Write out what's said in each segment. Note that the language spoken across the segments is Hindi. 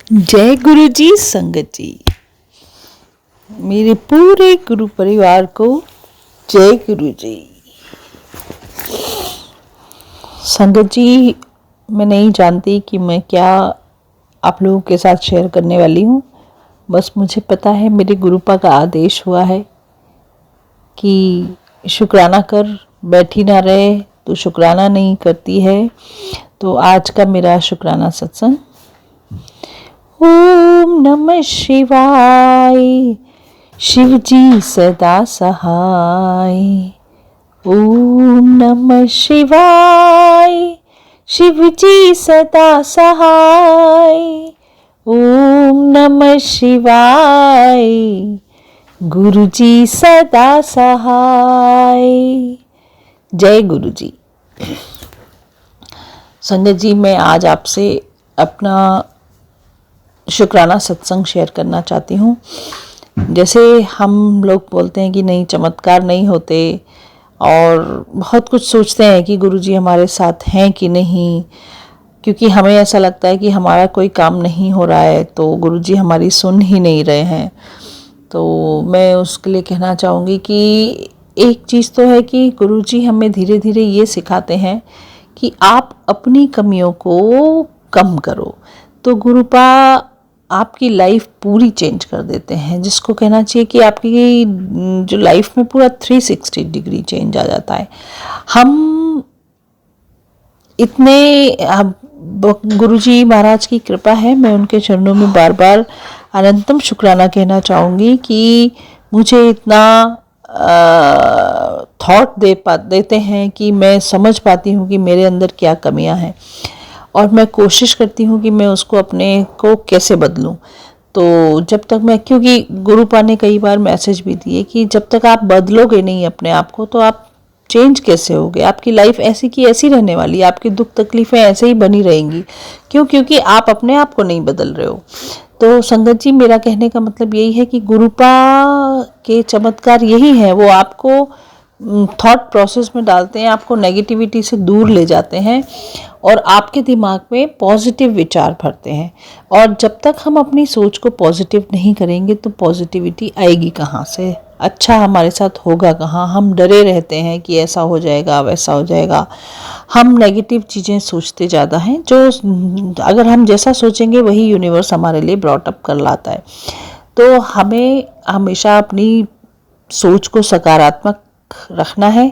जय गुरु जी। संगत जी, मेरे पूरे गुरु परिवार को जय गुरु जी। संगत जी, मैं नहीं जानती कि मैं क्या आप लोगों के साथ शेयर करने वाली हूँ। बस मुझे पता है मेरे गुरुपा का आदेश हुआ है कि शुक्राना कर, बैठी ना रहे तो शुक्राना नहीं करती है। तो आज का मेरा शुक्राना सत्संग। ओम नमः शिवाय, शिव जी सदा सहाय। ओम नमः शिवाय, शिव जी सदा सहाय। ओम नमः शिवाय, गुरु जी सदा सहाय। जय गुरु जी। संगत जी, मैं आज आपसे अपना शुक्राना सत्संग शेयर करना चाहती हूँ। जैसे हम लोग बोलते हैं कि नहीं, चमत्कार नहीं होते और बहुत कुछ सोचते हैं कि गुरुजी हमारे साथ हैं कि नहीं, क्योंकि हमें ऐसा लगता है कि हमारा कोई काम नहीं हो रहा है तो गुरुजी हमारी सुन ही नहीं रहे हैं। तो मैं उसके लिए कहना चाहूँगी कि एक चीज़ तो है कि गुरुजी हमें धीरे धीरे ये सिखाते हैं कि आप अपनी कमियों को कम करो, तो गुरुपा आपकी लाइफ पूरी चेंज कर देते हैं, जिसको कहना चाहिए कि आपकी जो लाइफ में पूरा 360 डिग्री चेंज आ जाता है। हम गुरुजी महाराज की कृपा है, मैं उनके चरणों में बार बार अनंतम शुक्राना कहना चाहूँगी कि मुझे इतना थॉट देते हैं कि मैं समझ पाती हूँ कि मेरे अंदर क्या कमियाँ हैं और मैं कोशिश करती हूँ कि मैं उसको अपने को कैसे बदलूँ। तो जब तक मैं, क्योंकि गुरुपा ने कई बार मैसेज भी दिए कि जब तक आप बदलोगे नहीं अपने आप को तो आप चेंज कैसे होगे, आपकी लाइफ ऐसी की ऐसी रहने वाली है, आपकी दुख तकलीफ़ें ऐसे ही बनी रहेंगी। क्योंकि आप अपने आप को नहीं बदल रहे हो। तो संगत जी, मेरा कहने का मतलब यही है कि गुरुपा के चमत्कार यही है, वो आपको थॉट प्रोसेस में डालते हैं, आपको नेगेटिविटी से दूर ले जाते हैं और आपके दिमाग में पॉजिटिव विचार भरते हैं। और जब तक हम अपनी सोच को पॉजिटिव नहीं करेंगे तो पॉजिटिविटी आएगी कहाँ से, अच्छा हमारे साथ होगा कहाँ। हम डरे रहते हैं कि ऐसा हो जाएगा वैसा हो जाएगा, हम नेगेटिव चीज़ें सोचते ज़्यादा हैं, जो अगर हम जैसा सोचेंगे वही यूनिवर्स हमारे लिए ब्रॉट अप कर लाता है। तो हमें हमेशा अपनी सोच को सकारात्मक रखना है।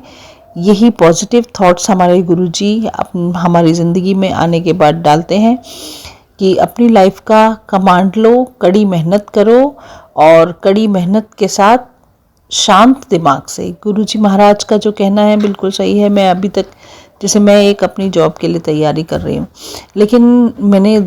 यही पॉजिटिव थॉट्स हमारे गुरुजी हमारी ज़िंदगी में आने के बाद डालते हैं कि अपनी लाइफ का कमांड लो, कड़ी मेहनत करो और कड़ी मेहनत के साथ शांत दिमाग से। गुरुजी महाराज का जो कहना है बिल्कुल सही है। मैं अभी तक, जैसे मैं एक अपनी जॉब के लिए तैयारी कर रही हूँ, लेकिन मैंने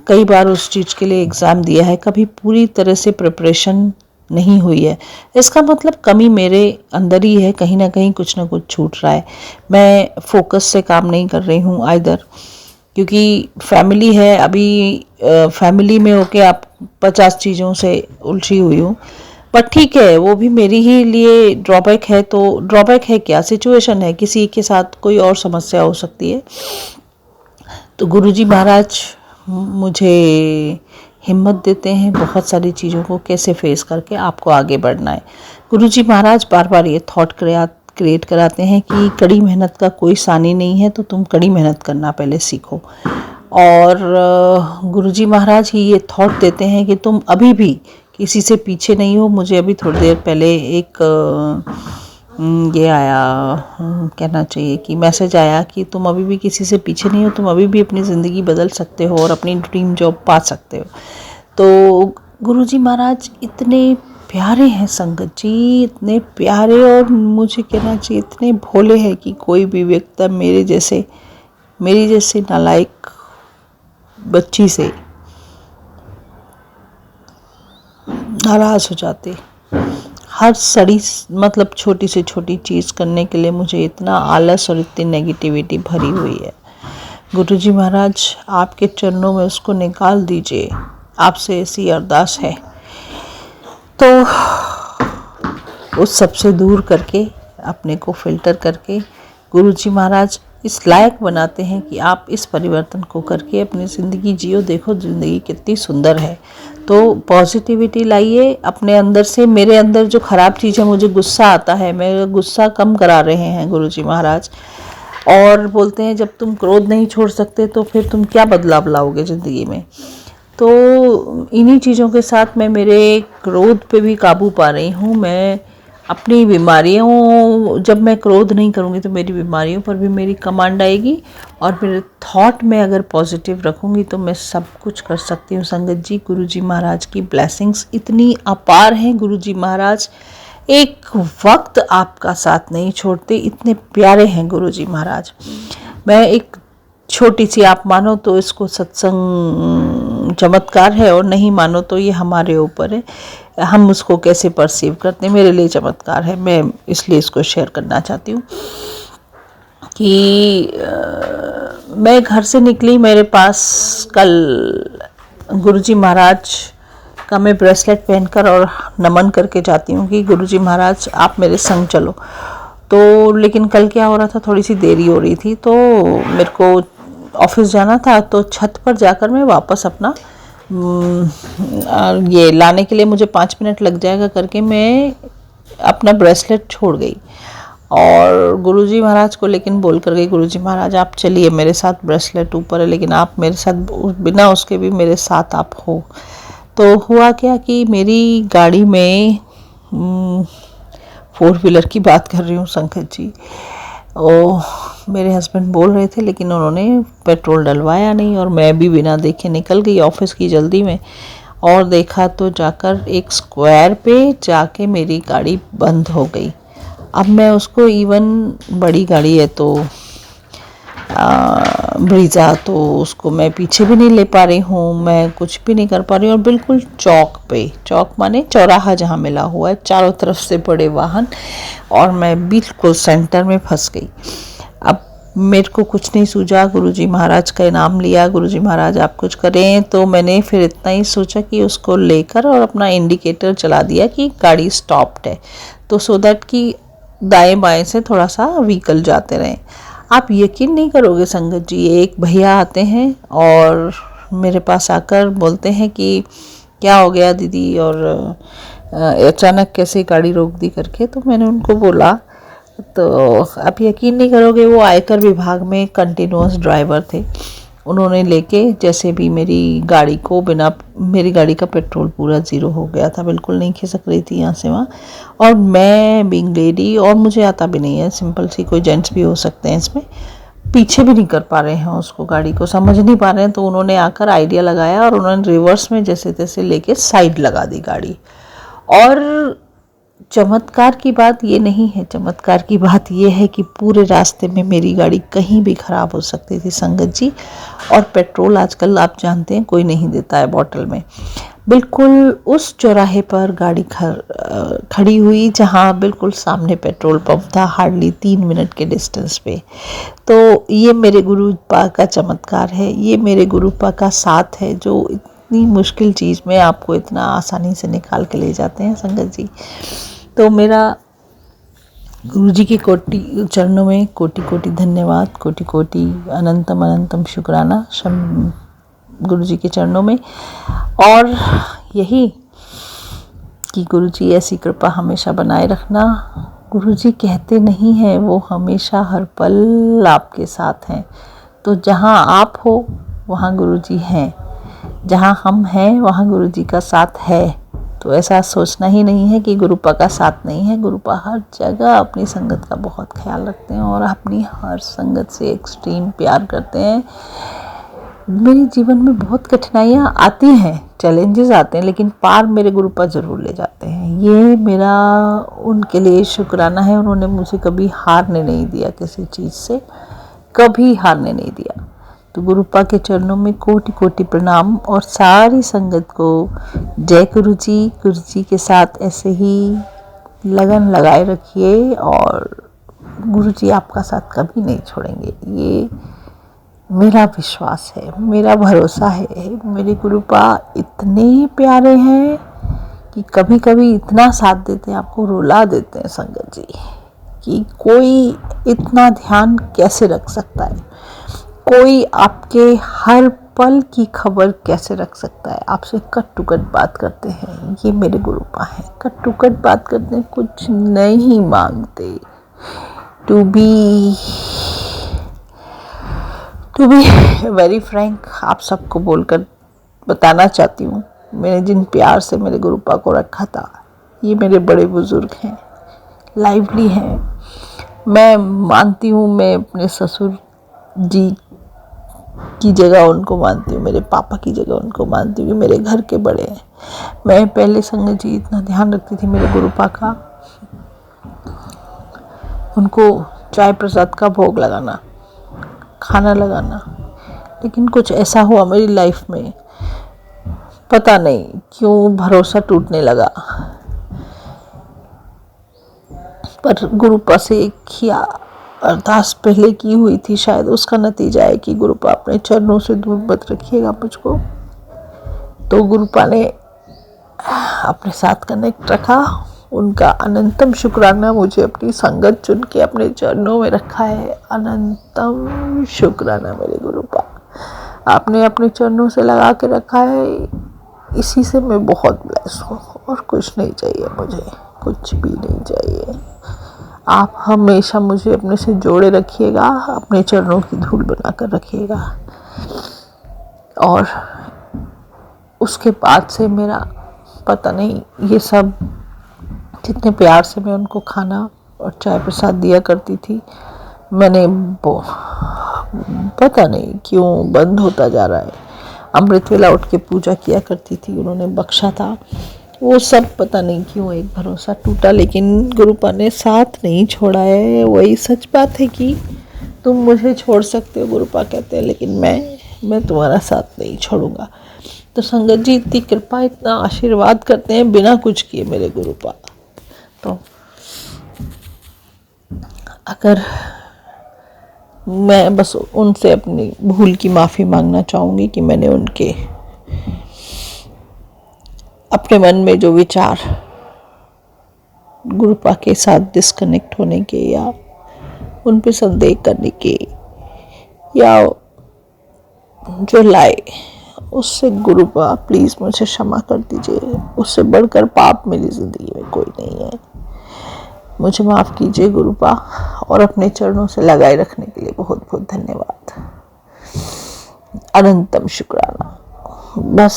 कई बार उस चीज़ के लिए एग्ज़ाम दिया है, कभी पूरी तरह से प्रिपरेशन नहीं हुई है। इसका मतलब कमी मेरे अंदर ही है, कहीं ना कहीं कुछ ना कुछ छूट रहा है। मैं फोकस से काम नहीं कर रही हूँ आइदर, क्योंकि फैमिली है अभी, फैमिली में होके आप 50 चीज़ों से उलझी हुई हूँ। पर ठीक है, वो भी मेरी ही लिए ड्रॉबैक है। तो ड्रॉबैक है क्या, सिचुएशन है, किसी के साथ कोई और समस्या हो सकती है। तो गुरुजी महाराज मुझे हिम्मत देते हैं बहुत सारी चीज़ों को कैसे फेस करके आपको आगे बढ़ना है। गुरुजी महाराज बार बार ये थॉट क्रिएट कराते हैं कि कड़ी मेहनत का कोई सानी नहीं है, तो तुम कड़ी मेहनत करना पहले सीखो। और गुरुजी महाराज ही ये थॉट देते हैं कि तुम अभी भी किसी से पीछे नहीं हो। मुझे अभी थोड़ी देर पहले एक ये आया, कहना चाहिए कि मैसेज आया कि तुम अभी भी किसी से पीछे नहीं हो, तुम अभी भी अपनी ज़िंदगी बदल सकते हो और अपनी ड्रीम जॉब पा सकते हो। तो गुरुजी महाराज इतने प्यारे हैं संगत जी, इतने प्यारे, और मुझे कहना चाहिए इतने भोले हैं कि कोई भी व्यक्ति मेरी जैसे नालायक बच्ची से नाराज़ हो जाते। हर मतलब छोटी से छोटी चीज़ करने के लिए मुझे इतना आलस और इतनी नेगेटिविटी भरी हुई है। गुरुजी महाराज आपके चरणों में उसको निकाल दीजिए, आपसे ऐसी अरदास है। तो उस सब से दूर करके, अपने को फिल्टर करके गुरुजी महाराज इस लायक बनाते हैं कि आप इस परिवर्तन को करके अपनी ज़िंदगी जियो। देखो ज़िंदगी कितनी सुंदर है। तो पॉजिटिविटी लाइए अपने अंदर से। मेरे अंदर जो ख़राब चीज़ है, मुझे गुस्सा आता है, मेरा गुस्सा कम करा रहे हैं गुरुजी महाराज। और बोलते हैं जब तुम क्रोध नहीं छोड़ सकते तो फिर तुम क्या बदलाव लाओगे ज़िंदगी में। तो इन्हीं चीज़ों के साथ मैं मेरे क्रोध पे भी काबू पा रही हूँ। मैं अपनी बीमारियों, जब मैं क्रोध नहीं करूँगी तो मेरी बीमारियों पर भी मेरी कमांड आएगी। और मेरे थॉट में अगर पॉजिटिव रखूँगी तो मैं सब कुछ कर सकती हूँ। संगत जी, गुरुजी महाराज की ब्लेसिंग्स इतनी अपार हैं। गुरुजी महाराज एक वक्त आपका साथ नहीं छोड़ते, इतने प्यारे हैं गुरुजी महाराज। मैं एक छोटी सी, आप मानो तो इसको सत्संग चमत्कार है और नहीं मानो तो ये हमारे ऊपर है, हम उसको कैसे परसीव करते हैं। मेरे लिए चमत्कार है, मैं इसलिए इसको शेयर करना चाहती हूँ कि मैं घर से निकली, मेरे पास कल गुरुजी महाराज का मैं ब्रेसलेट पहनकर और नमन करके जाती हूँ कि गुरुजी महाराज आप मेरे संग चलो। तो लेकिन कल क्या हो रहा था, थोड़ी सी देरी हो रही थी, तो मेरे को ऑफिस जाना था। तो छत पर जाकर मैं वापस अपना ये लाने के लिए मुझे 5 मिनट लग जाएगा करके मैं अपना ब्रेसलेट छोड़ गई। और गुरुजी महाराज को लेकिन बोल कर गई, गुरुजी महाराज आप चलिए मेरे साथ, ब्रेसलेट ऊपर है लेकिन आप मेरे साथ बिना उसके भी मेरे साथ आप हो। तो हुआ क्या कि मेरी गाड़ी में 4 व्हीलर की बात कर रही हूँ संकट जी, मेरे हस्बैंड बोल रहे थे लेकिन उन्होंने पेट्रोल डलवाया नहीं और मैं भी बिना देखे निकल गई ऑफिस की जल्दी में। और देखा तो जाकर एक स्क्वायर पे जाके मेरी गाड़ी बंद हो गई। अब मैं उसको, इवन बड़ी गाड़ी है तो ब्रीज़ा, तो उसको मैं पीछे भी नहीं ले पा रही हूँ, मैं कुछ भी नहीं कर पा रही हूँ। और बिल्कुल चौक पे, चौक माने चौराहा जहाँ मिला हुआ है, चारों तरफ से बड़े वाहन, और मैं बिल्कुल सेंटर में फंस गई। अब मेरे को कुछ नहीं सूझा, गुरुजी महाराज का नाम लिया, गुरुजी महाराज आप कुछ करें। तो मैंने फिर इतना ही सोचा कि उसको लेकर और अपना इंडिकेटर चला दिया कि गाड़ी स्टॉप्ड है, तो सो दैट कि दाएं बाएं से थोड़ा सा व्हीकल जाते रहें। आप यकीन नहीं करोगे संगत जी, एक भैया आते हैं और मेरे पास आकर बोलते हैं कि क्या हो गया दीदी, और अचानक कैसे गाड़ी रोक दी करके। तो मैंने उनको बोला, तो आप यकीन नहीं करोगे, वो आयकर विभाग में कंटिन्यूअस ड्राइवर थे। उन्होंने लेके जैसे भी मेरी गाड़ी को, बिना, मेरी गाड़ी का पेट्रोल पूरा ज़ीरो हो गया था, बिल्कुल नहीं खिसक रही थी यहाँ से वहाँ। और मैं बीइंग लेडी, और मुझे आता भी नहीं है, सिंपल सी, कोई जेंट्स भी हो सकते हैं इसमें, पीछे भी नहीं कर पा रहे हैं उसको, गाड़ी को समझ नहीं पा रहे हैं। तो उन्होंने आकर आइडिया लगाया और उन्होंने रिवर्स में जैसे तैसे लेके साइड लगा दी गाड़ी। और चमत्कार की बात ये नहीं है, चमत्कार की बात ये है कि पूरे रास्ते में मेरी गाड़ी कहीं भी ख़राब हो सकती थी संगत जी। और पेट्रोल आजकल आप जानते हैं कोई नहीं देता है बॉटल में। बिल्कुल उस चौराहे पर गाड़ी खड़ी हुई जहाँ बिल्कुल सामने पेट्रोल पंप था, हार्डली 3 मिनट के डिस्टेंस पे। तो ये मेरे गुरुपा का चमत्कार है, ये मेरे गुरुपा का साथ है, जो इतनी मुश्किल चीज़ में आपको इतना आसानी से निकाल के ले जाते हैं संगत जी। तो मेरा गुरुजी के कोटि चरणों में कोटि कोटि धन्यवाद, कोटि कोटि अनंतम अनंतम शुक्राना गुरुजी के चरणों में। और यही कि गुरुजी ऐसी कृपा हमेशा बनाए रखना। गुरुजी कहते नहीं हैं, वो हमेशा हर पल आपके साथ हैं। तो जहाँ आप हो वहाँ गुरुजी हैं, जहाँ हम हैं वहाँ गुरुजी का साथ है। तो ऐसा सोचना ही नहीं है कि गुरुपा का साथ नहीं है। गुरुपा हर जगह अपनी संगत का बहुत ख्याल रखते हैं और अपनी हर संगत से एक्सट्रीम प्यार करते हैं। मेरे जीवन में बहुत कठिनाइयाँ आती हैं, चैलेंजेस आते हैं, लेकिन पार मेरे गुरुपा ज़रूर ले जाते हैं। ये मेरा उनके लिए शुक्राना है। उन्होंने मुझे कभी हारने नहीं दिया, किसी चीज़ से कभी हारने नहीं दिया। तो गुरुपा के चरणों में कोटि कोटि प्रणाम। और सारी संगत को जय गुरुजी। गुरुजी के साथ ऐसे ही लगन लगाए रखिए और गुरुजी आपका साथ कभी नहीं छोड़ेंगे, ये मेरा विश्वास है, मेरा भरोसा है। मेरे गुरुपा इतने प्यारे हैं कि कभी कभी इतना साथ देते हैं, आपको रुला देते हैं संगत जी, कि कोई इतना ध्यान कैसे रख सकता है, कोई आपके हर पल की खबर कैसे रख सकता है। आपसे कट टू कट बात करते हैं, ये मेरे गुरुपा हैं। कट टू कट बात करते हैं, कुछ नहीं मांगते। टू बी वेरी फ्रैंक, आप सबको बोलकर बताना चाहती हूँ, मैंने जिन प्यार से मेरे गुरुपा को रखा था, ये मेरे बड़े बुजुर्ग हैं, लाइवली हैं। मैं मानती हूँ, मैं अपने ससुर जी की जगह उनको मानती हूँ, मेरे पापा की जगह उनको मानती हूँ, मेरे घर के बड़े हैं। मैं पहले संगत जी इतना ध्यान रखती थी मेरे गुरुपा का, उनको चाय प्रसाद का भोग लगाना, खाना लगाना। लेकिन कुछ ऐसा हुआ मेरी लाइफ में, पता नहीं क्यों भरोसा टूटने लगा। पर गुरुपा से एक ही अरदास पहले की हुई थी, शायद उसका नतीजा है कि गुरुपा अपने चरणों से दूर मत रखिएगा मुझको। तो गुरुपा ने अपने साथ कनेक्ट रखा। उनका अनंतम शुक्राना, मुझे अपनी संगत चुन के अपने चरणों में रखा है। अनंतम शुक्राना मेरे गुरुपा, आपने अपने चरणों से लगा के रखा है, इसी से मैं बहुत ब्लेस हूँ। और कुछ नहीं चाहिए मुझे, कुछ भी नहीं चाहिए। आप हमेशा मुझे अपने से जोड़े रखिएगा, अपने चरणों की धूल बनाकर रखिएगा। और उसके बाद से मेरा पता नहीं, ये सब जितने प्यार से मैं उनको खाना और चाय प्रसाद दिया करती थी, मैंने पता नहीं क्यों बंद होता जा रहा है। अमृत वेला उठ के पूजा किया करती थी, उन्होंने बख्शा था, वो सब पता नहीं क्यों एक भरोसा टूटा। लेकिन गुरुपा ने साथ नहीं छोड़ा है। वही सच बात है कि तुम मुझे छोड़ सकते हो, गुरुपा कहते हैं, लेकिन मैं तुम्हारा साथ नहीं छोड़ूंगा। तो संगत जी इतनी कृपा, इतना आशीर्वाद करते हैं बिना कुछ किए मेरे गुरुपा। तो अगर मैं बस उनसे अपनी भूल की माफ़ी मांगना चाहूँगी कि मैंने उनके अपने मन में जो विचार गुरुपा के साथ डिस्कनेक्ट होने के या उन पे संदेह करने के या जो लाए, उससे गुरुपा प्लीज़ मुझे क्षमा कर दीजिए। उससे बढ़कर पाप मेरी ज़िंदगी में कोई नहीं है। मुझे माफ़ कीजिए गुरुपा, और अपने चरणों से लगाए रखने के लिए बहुत बहुत धन्यवाद। अनंतम शुक्राना। बस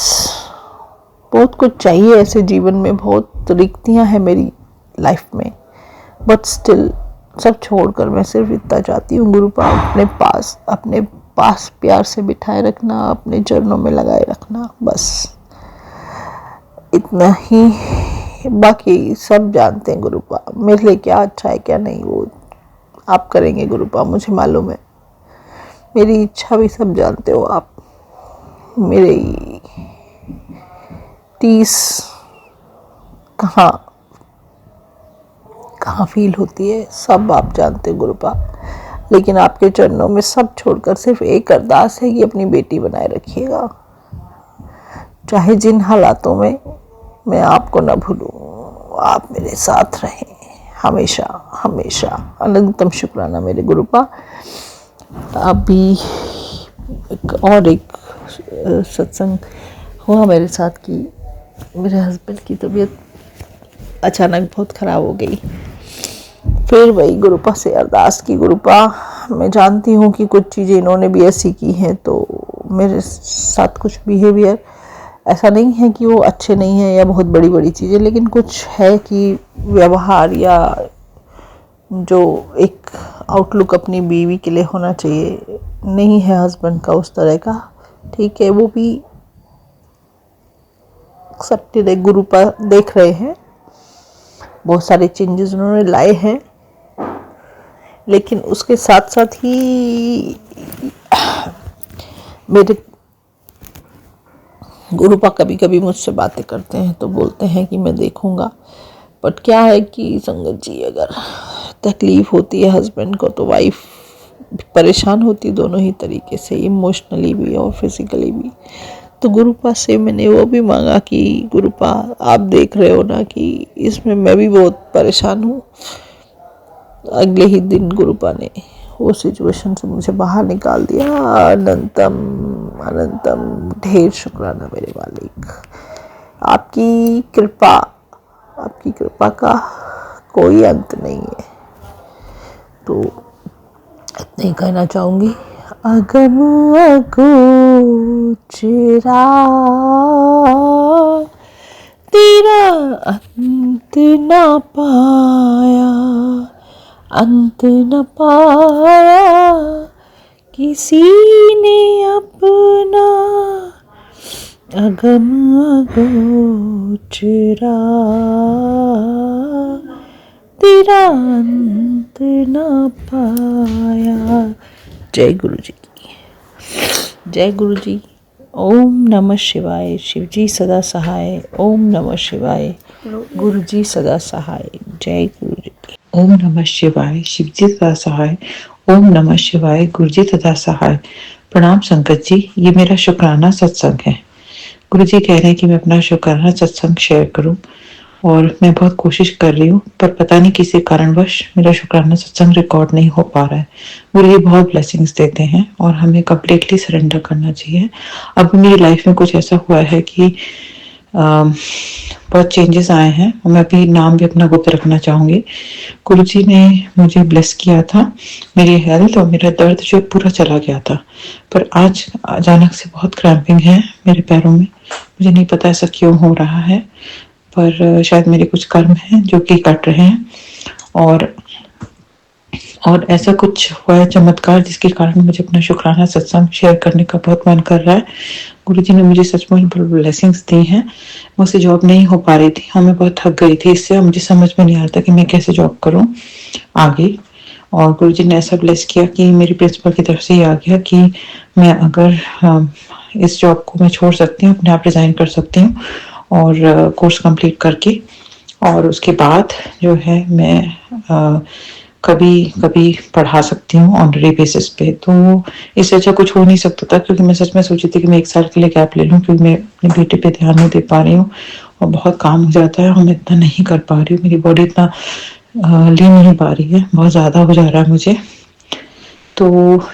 बहुत कुछ चाहिए ऐसे जीवन में, बहुत रिक्तियाँ हैं मेरी लाइफ में, बट स्टिल सब छोड़कर मैं सिर्फ इतना चाहती हूँ गुरुपा, अपने पास प्यार से बिठाए रखना, अपने चरणों में लगाए रखना, बस इतना ही। बाकी सब जानते हैं गुरुपा मेरे लिए क्या अच्छा है क्या नहीं, वो आप करेंगे गुरुपा, मुझे मालूम है। मेरी इच्छा भी सब जानते हो आप, मेरी टीस कहाँ फील होती है सब आप जानते हैं गुरुपा। लेकिन आपके चरणों में सब छोड़कर सिर्फ एक अरदास है कि अपनी बेटी बनाए रखिएगा, चाहे जिन हालातों में मैं आपको न भूलूं, आप मेरे साथ रहें हमेशा हमेशा। अनंतम शुक्राना मेरे गुरुपा। अभी एक सत्संग हुआ मेरे साथ कि मेरे हस्बैंड की तबीयत अचानक बहुत ख़राब हो गई। फिर वही गुरुपा से अरदास की, गुरुपा मैं जानती हूँ कि कुछ चीज़ें इन्होंने भी ऐसी की हैं, तो मेरे साथ कुछ बिहेवियर ऐसा नहीं है कि वो अच्छे नहीं हैं या बहुत बड़ी बड़ी चीज़ें, लेकिन कुछ है कि व्यवहार या जो एक आउटलुक अपनी बीवी के लिए होना चाहिए नहीं है हस्बैंड का उस तरह का। ठीक है, वो भी एक्सेप्टेड है, गुरुपा देख रहे हैं, बहुत सारे चेंजेस उन्होंने लाए हैं। लेकिन उसके साथ साथ ही मेरे गुरुपा कभी कभी मुझसे बातें करते हैं तो बोलते हैं कि मैं देखूंगा। बट क्या है कि संगत जी, अगर तकलीफ़ होती है हस्बैंड को तो वाइफ परेशान होती, दोनों ही तरीके से, इमोशनली भी और फिजिकली भी। तो गुरुपा से मैंने वो भी मांगा कि गुरुपा आप देख रहे हो ना कि इसमें मैं भी बहुत परेशान हूँ, अगले ही दिन गुरुपा ने वो सिचुएशन से मुझे बाहर निकाल दिया। अनंतम अनंतम ढेर शुक्राना मेरे मालिक, आपकी कृपा का कोई अंत नहीं है। तो इतना ही कहना चाहूँगी, अगम अगोचरा तेरा अंत न पाया, अंत न पाया किसी ने अपना, अगम अगोचरा तेरा अंत न पाया। जय गुरु जी की जय। गुरु जी। ओम नमः शिवाय। शिव जी सदा सहाय। ओम नमः शिवाय। गुरु जी सदा सहाय। जय गुरु जी की। ओम नमः शिवाय। शिव जी सदा सहाय। ओम नमः शिवाय। गुरु जी सदा सहाय। प्रणाम संगत जी, ये मेरा शुक्राना सत्संग है। गुरु जी कह रहे हैं कि मैं अपना शुक्राना सत्संग शेयर करूं और मैं बहुत कोशिश कर रही हूँ, पर पता नहीं किसी कारणवश मेरा शुक्राना सत्संग रिकॉर्ड नहीं हो पा रहा है। गुरु जी बहुत ब्लेसिंग्स देते हैं और हमें कम्प्लीटली सरेंडर करना चाहिए। अब मेरी लाइफ में कुछ ऐसा हुआ है कि बहुत चेंजेस आए हैं और मैं अभी नाम भी अपना गुप्त रखना चाहूंगी। गुरु जी ने मुझे ब्लेस किया था, मेरी हेल्थ और मेरा दर्द जो पूरा चला गया था, पर आज अचानक से बहुत क्रैम्पिंग है मेरे पैरों में। मुझे नहीं पता ऐसा क्यों हो रहा है, पर शायद मेरे कुछ कर्म हैं जो कि कट रहे हैं और ऐसा कुछ हुआ है चमत्कार जिसके कारण मुझे अपना शुक्राना सत्संग शेयर करने का बहुत मन कर रहा है। गुरु जी ने मुझे सचमुच ब्लेसिंग्स दी हैं। मुझसे जॉब नहीं हो पा रही थी और मैं बहुत थक गई थी इससे, और मुझे समझ में नहीं आ रहा था कि मैं कैसे जॉब करूं आगे। और गुरु जी ने ऐसा ब्लेस किया कि मेरी प्रिंसिपल की तरफ से ये आ गया कि मैं अगर इस जॉब को मैं छोड़ सकती हूँ, अपने आप रिजाइन कर सकती हूँ और कोर्स कंप्लीट करके, और उसके बाद जो है मैं कभी कभी पढ़ा सकती हूँ ऑनरी बेसिस पे। तो इससे अच्छा कुछ हो नहीं सकता था, क्योंकि मैं सच में सोची थी कि मैं 1 साल के लिए गैप ले लूँ, क्योंकि मैं अपने बेटे पे ध्यान नहीं दे पा रही हूँ और बहुत काम हो जाता है और मैं इतना नहीं कर पा रही हूँ। मेरी बॉडी इतना ले नहीं पा रही है, बहुत ज़्यादा हो जा रहा है मुझे। तो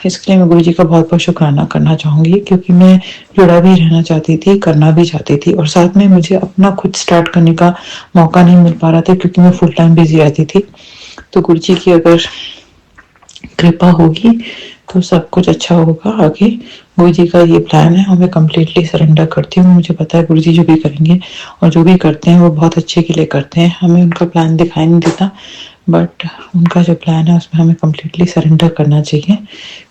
इसके लिए मैं गुरु जी का बहुत बहुत शुक्राना करना चाहूँगी, क्योंकि मैं जुड़ा भी रहना चाहती थी, करना भी चाहती थी, और साथ में मुझे अपना खुद स्टार्ट करने का मौका नहीं मिल पा रहा था क्योंकि मैं फुल टाइम बिजी रहती थी। तो गुरु जी की अगर कृपा होगी तो सब कुछ अच्छा होगा आगे। गुरु जी का ये प्लान है और मैं कम्प्लीटली सरेंडर करती हूँ। मुझे पता है गुरु जी जो भी करेंगे और जो भी करते हैं वो बहुत अच्छे के लिए करते हैं। हमें उनका प्लान दिखाई नहीं देता, बट उनका जो प्लान है उसमें हमें कम्प्लीटली सरेंडर करना चाहिए,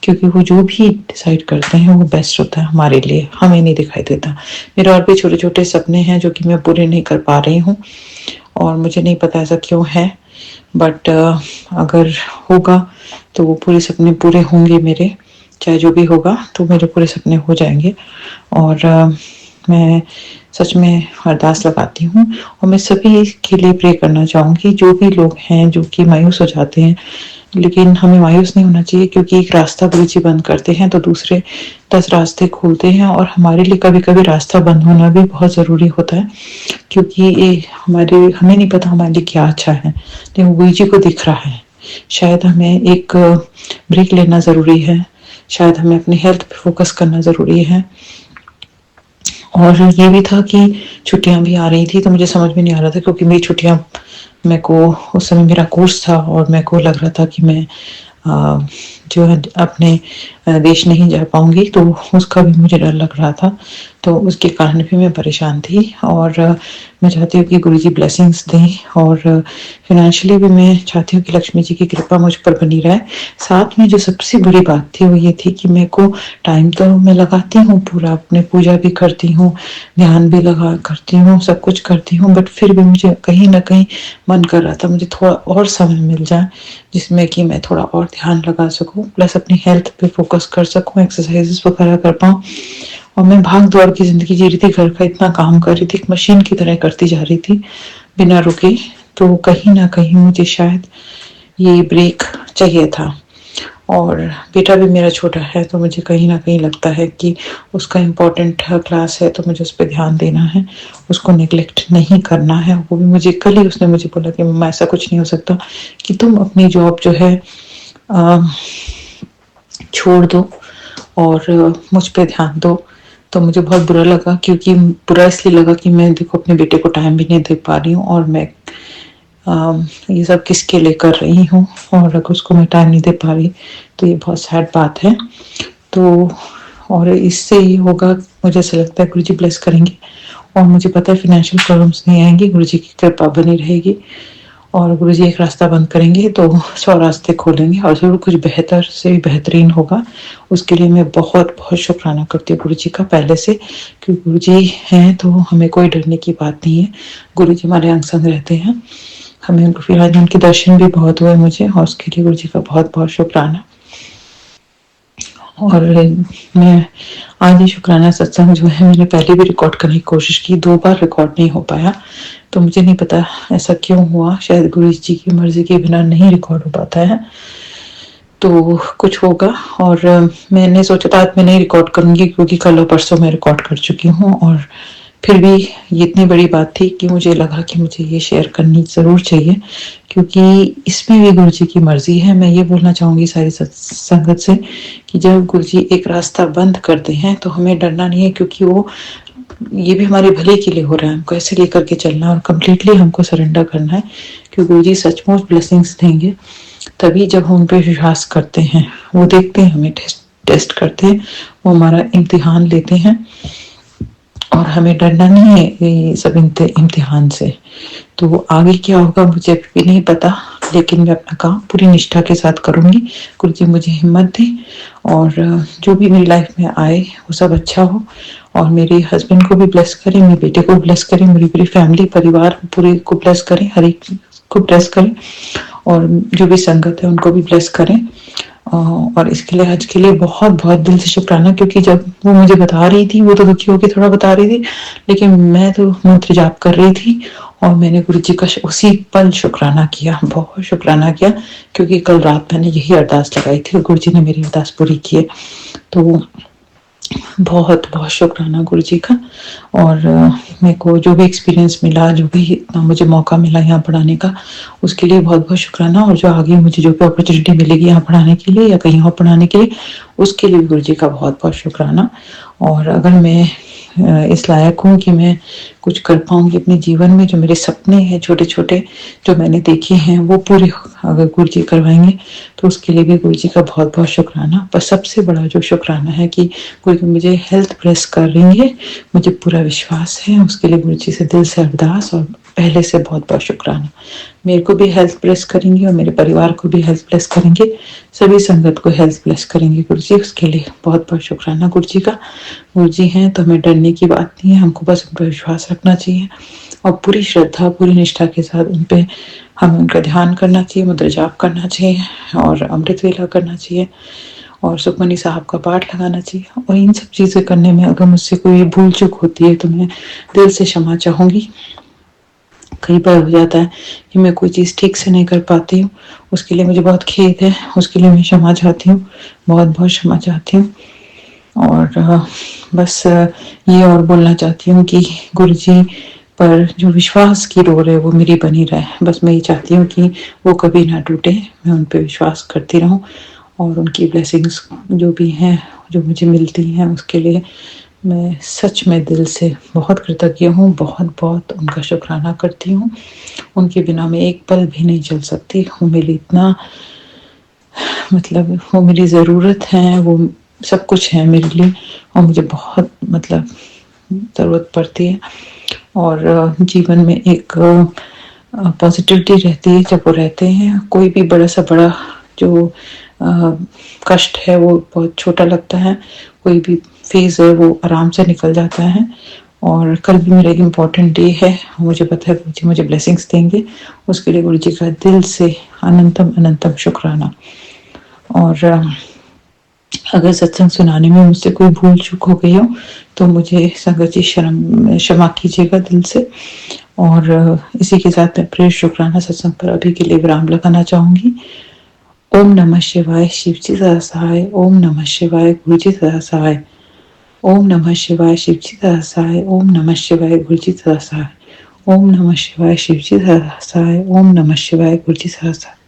क्योंकि वो जो भी डिसाइड करते हैं वो बेस्ट होता है हमारे लिए, हमें नहीं दिखाई देता। मेरे और भी छोटे छोटे सपने हैं जो कि मैं पूरे नहीं कर पा रही हूँ और मुझे नहीं पता ऐसा क्यों है, बट अगर होगा तो वो पूरे सपने पूरे होंगे मेरे, चाहे जो भी होगा तो मेरे पूरे सपने हो जाएंगे। और मैं सच में अरदास लगाती हूँ और मैं सभी के लिए प्रे करना चाहूँगी, जो भी लोग हैं जो कि मायूस हो जाते हैं, लेकिन हमें मायूस नहीं होना चाहिए, क्योंकि एक रास्ता गुरु जी बंद करते हैं तो दूसरे 10 रास्ते खोलते हैं, और हमारे लिए कभी कभी रास्ता बंद होना भी बहुत ज़रूरी होता है, क्योंकि ये हमें नहीं पता हमारे लिए क्या अच्छा है, लेकिन गुरु जी को दिख रहा है। शायद हमें एक ब्रेक लेना ज़रूरी है, शायद हमें अपनी हेल्थ पे फोकस करना ज़रूरी है। और ये भी था कि छुट्टियां भी आ रही थी तो मुझे समझ में नहीं आ रहा था, क्योंकि मेरी छुट्टियां, मेरे को उस समय मेरा कोर्स था और मेरे को लग रहा था कि मैं जो है अपने देश नहीं जा पाऊंगी, तो उसका भी मुझे डर लग रहा था, तो उसके कारण भी मैं परेशान थी। और मैं चाहती हूँ कि गुरु जी ब्लेसिंग्स दें, और फिनेंशियली भी मैं चाहती हूँ कि लक्ष्मी जी की कृपा मुझ पर बनी रहे। साथ में जो सबसे बड़ी बात थी वो ये थी कि मेरे को टाइम तो मैं लगाती हूँ पूरा, अपने पूजा भी करती हूँ, ध्यान भी लगा करती हूँ, सब कुछ करती हूँ, बट फिर भी मुझे कहीं ना कहीं मन कर रहा था मुझे थोड़ा और समय मिल जाए जिसमें कि मैं थोड़ा और ध्यान लगा सकूं, प्लस अपनी हेल्थ पे फोकस कर सकूं, एक्सरसाइजेस वगैरह कर पाऊं। और मैं भाग दौड़ की जिंदगी जी रही थी, घर का इतना काम कर रही थी, एक मशीन की तरह करती जा रही थी बिना रुके। तो कहीं ना कहीं मुझे शायद ये ब्रेक चाहिए था। और बेटा भी मेरा छोटा है, तो मुझे कहीं न कहीं लगता है कि उसका इम्पोर्टेंट क्लास है, तो मुझे उस पे ध्यान देना है, उसको नेग्लेक्ट नहीं करना है। वो भी मुझे कल ही उसने मुझे बोला कि मम्मा ऐसा कुछ नहीं हो सकता कि तुम अपनी जॉब जो है अ, छोड़ दो और मुझ पे ध्यान दो। तो मुझे बहुत बुरा लगा, क्योंकि बुरा इसलिए लगा कि मैं देखो अपने बेटे को टाइम भी नहीं दे पा रही हूँ, और मैं ये सब किसके लिए कर रही हूँ, और अगर उसको मैं टाइम नहीं दे पा रही तो ये बहुत सैड बात है। तो और इससे ये होगा, मुझे ऐसा लगता है गुरुजी ब्लेस करेंगे, और मुझे पता है फाइनेंशियल प्रॉब्लम्स नहीं आएंगी, गुरुजी की कृपा बनी रहेगी, और गुरुजी एक रास्ता बंद करेंगे तो 100 रास्ते खोलेंगे, और ज़रूर कुछ बेहतर से भी बेहतरीन होगा। उसके लिए मैं बहुत बहुत शुक्राना करती हूँ गुरुजी का पहले से, क्योंकि गुरुजी हैं तो हमें कोई डरने की बात नहीं है। गुरुजी हमारे अंग संग रहते हैं, हमें उनको फिर आज उनके दर्शन भी बहुत हुए मुझे, और उसके लिए गुरुजी का बहुत बहुत शुक्राना। और मैं आज ये शुक्राना सत्संग जो है मैंने पहले भी रिकॉर्ड करने की कोशिश की, 2 बार रिकॉर्ड नहीं हो पाया, तो मुझे नहीं पता ऐसा क्यों हुआ, शायद गुरु जी की मर्जी के बिना नहीं रिकॉर्ड हो पाता है, तो कुछ होगा। और मैंने सोचा था आज मैं नहीं रिकॉर्ड करूंगी, क्योंकि कल और परसों मैं रिकॉर्ड कर चुकी हूँ, और फिर भी ये इतनी बड़ी बात थी कि मुझे लगा कि मुझे ये शेयर करनी ज़रूर चाहिए, क्योंकि इसमें भी गुरु जी की मर्जी है। मैं ये बोलना चाहूँगी सारी संगत से कि जब गुरु जी एक रास्ता बंद करते हैं तो हमें डरना नहीं है, क्योंकि वो ये भी हमारे भले के लिए हो रहा है, हमको ऐसे लेकर के चलना और कम्प्लीटली हमको सरेंडर करना है, क्योंकि गुरु जी सचमुच ब्लेसिंग्स देंगे तभी जब हम उन पर विश्वास करते हैं। वो देखते हैं, हमें टेस्ट करते हैं, वो हमारा इम्तिहान लेते हैं, और हमें डरना नहीं है ये सब इम्तिहान से। तो आगे क्या होगा मुझे अभी भी नहीं पता, लेकिन मैं अपना काम पूरी निष्ठा के साथ करूंगी। गुरुजी मुझे हिम्मत दे, और जो भी मेरी लाइफ में आए वो सब अच्छा हो, और मेरे हस्बैंड को भी ब्लेस करें, मेरे बेटे को ब्लेस करें, मेरी पूरी फैमिली परिवार पूरे को ब्लेस करें, हर एक को ब्लेस करें, और जो भी संगत है उनको भी ब्लेस करें। और इसके लिए आज के लिए बहुत बहुत दिल से शुक्राना, क्योंकि जब वो मुझे बता रही थी, वो तो दुखी होकर थोड़ा बता रही थी, लेकिन मैं तो मंत्र जाप कर रही थी, और मैंने गुरु जी का उसी पल शुक्राना किया, बहुत शुक्राना किया, क्योंकि कल रात मैंने यही अरदास लगाई थी और गुरु जी ने मेरी अरदास पूरी की है। तो बहुत बहुत शुक्राना गुरु जी का। और मेरे को जो भी एक्सपीरियंस मिला, जो भी इतना मुझे मौका मिला यहाँ पढ़ाने का, उसके लिए बहुत बहुत शुक्राना। और जो आगे मुझे जो भी अपॉर्चुनिटी मिलेगी यहाँ पढ़ाने के लिए या कहीं और पढ़ाने के लिए, उसके लिए भी गुरु जी का बहुत बहुत शुक्राना। और अगर मैं इस लायक हूँ कि मैं कुछ कर पाऊंगी अपने जीवन में, जो मेरे सपने हैं छोटे छोटे जो मैंने देखे हैं वो पूरे अगर गुरु जी करवाएंगे, तो उसके लिए भी गुरु जी का बहुत बहुत शुक्राना। पर सबसे बड़ा जो शुक्राना है कि गुरु जी मुझे हेल्थ ब्लेस कर रही है, मुझे पूरा विश्वास है, उसके लिए गुरु जी से दिल से अरदास और पहले से बहुत बहुत शुक्राना। मेरे को भी हेल्थ ब्लेस करेंगे और मेरे परिवार को भी हेल्थ ब्लेस करेंगे, सभी संगत को हेल्थ ब्लेस करेंगे गुरु जी, उसके लिए बहुत बहुत शुक्राना गुरु जी का। गुरु जी हैं तो हमें डरने की बात नहीं है, हमको बस उन पर विश्वास रखना चाहिए, और पूरी श्रद्धा पूरी निष्ठा के साथ उन पे हमें उनका ध्यान करना चाहिए, मुद्रा जाप करना चाहिए, और अमृत वेला करना चाहिए, और सुखमनी साहब का पाठ लगाना चाहिए। और इन सब चीज़ें करने में अगर मुझसे कोई भूल चूक होती है तो मैं दिल से क्षमा चाहूँगी। कई बार हो जाता है कि मैं कोई चीज़ ठीक से नहीं कर पाती हूँ, उसके लिए मुझे बहुत खेद है, उसके लिए मैं क्षमा चाहती हूँ, बहुत बहुत क्षमा चाहती हूँ। और बस ये और बोलना चाहती हूँ कि गुरु जी पर जो विश्वास की डोर है वो मेरी बनी रहे। बस मैं ये चाहती हूँ कि वो कभी ना टूटे, मैं उन पर विश्वास करती रहूँ, और उनकी ब्लेसिंग्स जो भी हैं जो मुझे मिलती हैं उसके लिए मैं सच में दिल से बहुत कृतज्ञ हूँ, बहुत बहुत उनका शुक्राना करती हूँ। उनके बिना मैं एक पल भी नहीं चल सकती। वो मेरी इतना मतलब वो मेरी ज़रूरत है, वो सब कुछ है मेरे लिए, और मुझे बहुत मतलब ज़रूरत पड़ती है। और जीवन में एक पॉजिटिविटी रहती है जब वो रहते हैं। कोई भी बड़ा सा बड़ा जो कष्ट है वो बहुत छोटा लगता है, कोई भी फेज है वो आराम से निकल जाता है। और कल भी मेरा एक इम्पॉर्टेंट डे है, मुझे पता है गुरु जी मुझे ब्लेसिंग्स देंगे, उसके लिए गुरु जी का दिल से अनंतम अनंतम शुक्राना। और अगर सत्संग सुनाने में मुझसे कोई भूल चूक हो गई हो तो मुझे संगत जी क्षमा कीजिएगा दिल से। और इसी के साथ मैं प्रेम शुक्राना सत्संग पर अभी के लिए विराम लगाना चाहूँगी। ओम नमः शिवाय, शिवजी सदा सहाय। ओम नमः शिवाय, गुरुजी सदा सहाय। ओम नमः शिवाय, शिवजी सदा सहाय। ओम नमः शिवाय, गुरुजी सदा सहाय। ओम नमः शिवाय, शिवजी सदा सहाय। ओम नमः शिवाय, गुरुजी सदा सहाय।